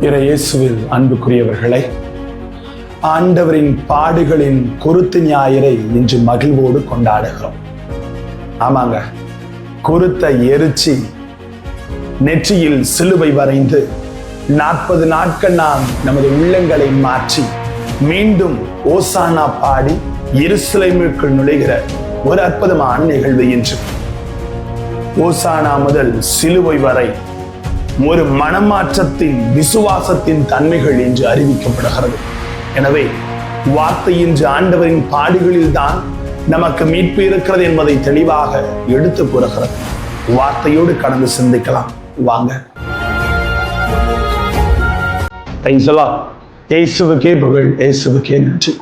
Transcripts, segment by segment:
இயேசுவில் அன்புக்குரியவர்களே, ஆண்டவரின் பாடுகளின் குருத்து ஞாயிறை இன்று மகிழ்வோடு கொண்டாடுகிறோம். ஆமாங்க, குருத்தை எரிச்சி நெற்றியில் சிலுவை வரைந்து 40 நாட்கள் நாம் நமது உள்ளங்களை மாற்றி மீண்டும் ஓசானா பாடி எருசலேமிற்குள் நுழைகிற ஒரு அற்புதமான நிகழ்வு இன்று. ஓசானா முதல் சிலுவை வரை ஒரு மனமாற்றத்தின் விசுவாசத்தின் தன்மைகள் என்று அறிவிக்கப்படுகிறது. எனவே வார்த்தை இன்று ஆண்டவரின் பாடுகளில் தான் நமக்கு மீட்பு இருக்கிறது என்பதை தெளிவாக எடுத்து கூறுகிறது. வார்த்தையோடு கடந்து சிந்திக்கலாம் வாங்க. இயேசுவுக்கே புகழ், இயேசுவுக்கே நன்றி.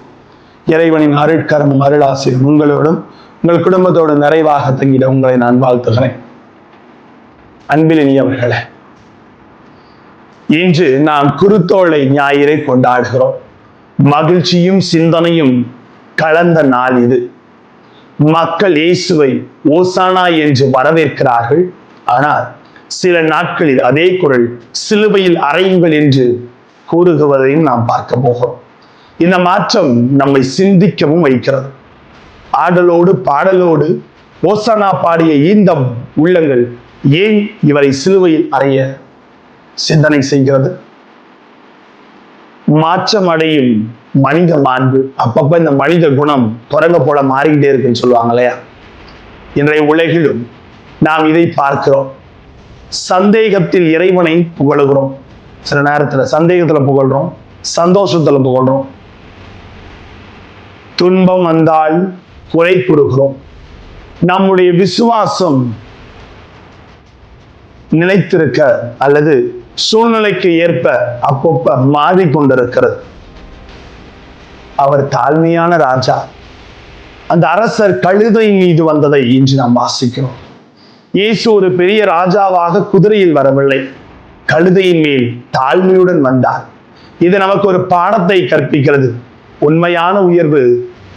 இறைவனின் அருட்கரமும் அருளாசியும் உங்களோடும் உங்கள் குடும்பத்தோடு நிறைவாக தங்கிட உங்களை நான் வாழ்த்துகிறேன். அன்பிலினியவர்களே, இன்று நாம் குருத்தோலை ஞாயிறை கொண்டாடுகிறோம். மகிழ்ச்சியும் சிந்தனையும் கலந்த நாள் இது. மக்கள் இயேசுவை ஓசானா என்று வரவேற்கிறார்கள். ஆனால் சில நாட்களில் அதே குரல் சிலுவையில் அறையுங்கள் என்று கூறுவதையும் நாம் பார்க்க போகிறோம். இந்த மாற்றம் நம்மை சிந்திக்கவும் வைக்கிறது. ஆடலோடு பாடலோடு ஓசானா பாடிய இந்த உள்ளங்கள் ஏன் இவரை சிலுவையில் அறைய சிந்தனை செய்கிறது? மாற்றம் அடையும் மனித மாண்பு, அப்பப்ப இந்த மனித குணம் குரங்க போல மாறிக்கிட்டே இருக்குன்னு சொல்லுவாங்க இல்லையா? இன்றைய உலகிலும் நாம் இதை பார்க்கிறோம். சந்தேகத்தில் இறைவனை புகழுகிறோம். சில நேரத்துல சந்தேகத்துல புகழ்றோம், சந்தோஷத்துல புகழ்றோம். துன்பம் வந்தால் குறை கூறுகிறோம். நம்முடைய விசுவாசம் நிலைத்திருக்க அல்லது சூழ்நிலைக்கு ஏற்ப அப்பப்ப மாறிக்கொண்டிருக்கிறது. அவர் தாழ்மையான ராஜா. அந்த அரசர் கழுதை மீது வந்ததை இன்று நாம் வாசிக்கிறோம். இயேசு ஒரு பெரிய ராஜாவாக குதிரையில் வரவில்லை, கழுதையின் மேல் தாழ்மையுடன் வந்தார். இது நமக்கு ஒரு பாடத்தை கற்பிக்கிறது. உண்மையான உயர்வு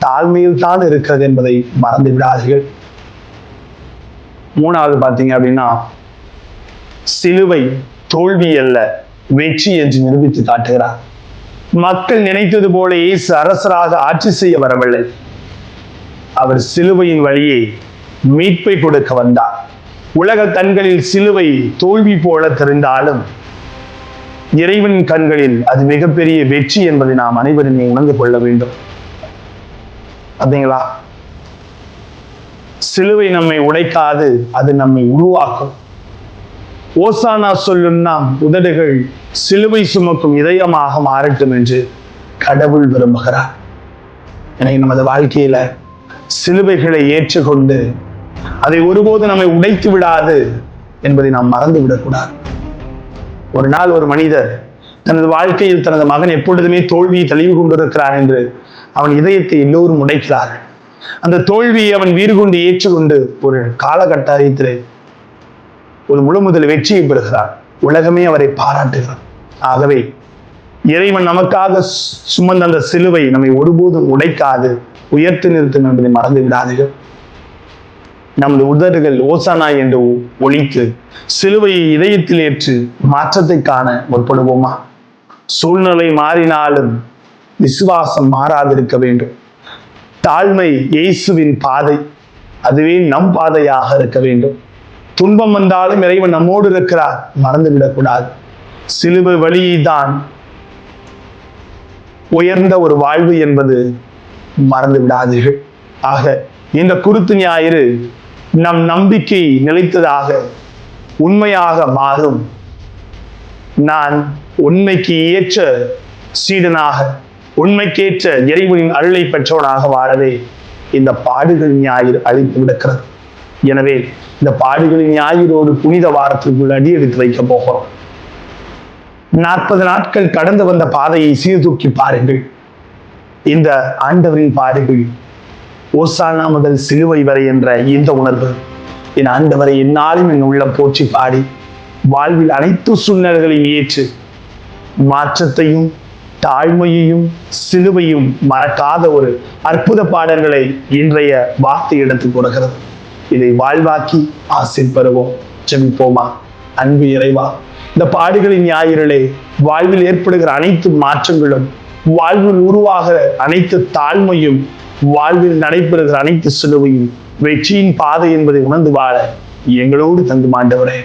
தாழ்மையில் தான் இருக்கிறது என்பதை மறந்து விடாதீர்கள். மூணாவது பார்த்தீங்க அப்படின்னா, சிலுவை தோல்வி அல்ல வெற்றி என்று நிரூபித்து காட்டுகிறார். மக்கள் நினைத்தது போல இயேசு அரசராக ஆட்சி செய்ய வரவில்லை. அவர் சிலுவையின் வழியை மீட்பை கொடுக்க வந்தார். உலக கண்களில் சிலுவை தோல்வி போல தெரிந்தாலும் இறைவன் கண்களில் அது மிகப்பெரிய வெற்றி என்பதை நாம் அனைவருமே உணர்ந்து கொள்ள வேண்டும். அப்படிங்களா? சிலுவை நம்மை உடைக்காது, அது நம்மை உருவாக்கும். ஓசானா சொல்லும் நாம் உதடுகள் சிலுவை சுமக்கும் இதயமாக மாறட்டும் என்று கடவுள் விரும்புகிறார். எனவே நமது வாழ்க்கையில சிலுவைகளை ஏற்றுக்கொண்டு அதை ஒருபோது நம்மை உடைத்து விடாது என்பதை நாம் மறந்து விடக்கூடாது. ஒரு நாள் ஒரு மனிதர் தனது வாழ்க்கையில் தனது மகன் எப்பொழுதுமே தோல்வியை தழுவி கொண்டிருக்கிறார் என்று அவன் இதயத்தை எல்லோரும் உடைக்கிறார்கள். அந்த தோல்வியை அவன் வீறு கொண்டு ஏற்றுக்கொண்டு ஒரு காலகட்டத்தில் ஒரு முழு முதல் வெற்றியை பெறுகிறார். உலகமே அவரை பாராட்டுகிறார். ஆகவே இறைவன் நமக்காக சுமந்த அந்த சிலுவை நம்மை ஒருபோதும் உடைக்காது, உயர்த்து நிறுத்தும் என்பதை மறந்து விடாதீர்கள். நமது உதடுகள் ஓசானா என்று ஒலித்து சிலுவையை இதயத்தில் ஏற்று மாற்றத்தை காண முற்படுவோமா? சூழ்நிலை மாறினாலும் விசுவாசம் மாறாதிருக்க வேண்டும். தாழ்மை இயேசுவின் பாதை, அதுவே நம் பாதையாக இருக்க வேண்டும். துன்பம் வந்தாலும் இறைவன் நம்மோடு இருக்கிறார், மறந்து விடக்கூடாது. சிலுவை வழியை தான் உயர்ந்த ஒரு வாழ்வு என்பது மறந்து விடாதீர்கள். ஆக இந்த குருத்து ஞாயிறு நம் நம்பிக்கை நிலைத்ததாக உண்மையாக மாறும். நான் உண்மைக்கு ஏற்ற சீடனாக, உண்மைக்கேற்ற இறைவனின் அருளை பெற்றவனாக வாழவே இந்த பாடுகள் ஞாயிறு அழைப்பு விடுக்கிறது. எனவே இந்த பாடுகளின் ஞாயிறோடு புனித வாரத்திற்குள் அடி எடுத்து வைக்க போகிறோம். 40 நாட்கள் கடந்து வந்த பாதையை சீர்தூக்கி பாருங்கள். இந்த ஆண்டவரின் பாடுகள் ஓசானா முதல் சிலுவை வரை என்ற இந்த உணர்வு என் ஆண்டவரை என்னாலும் என் உள்ளம் போற்றி பாடி வாழ்வில் அனைத்து சூழ்நிலைகளையும் ஏற்று மாற்றத்தையும் தாழ்மையையும் சிலுவையும் மறக்காத ஒரு அற்புத பாடங்களை இன்றைய வார்த்தை எடுத்து கொடுக்கிறது. இதை வாழ்வாக்கி ஆசீர் பெறுவோம். ஜெபிப்போமா? அன்பு இறைவா, இந்த பாடுகளின் ஞாயிறிலே வாழ்வில் ஏற்படுகிற அனைத்து மாற்றங்களும், வாழ்வில் உருவாகிற அனைத்து தாழ்மையும், வாழ்வில் நடைபெறுகிற அனைத்து சிலுவையும் வெற்றியின் பாதை என்பதை உணர்ந்து வாழ எங்களோடு தந்து ஆண்டவரே.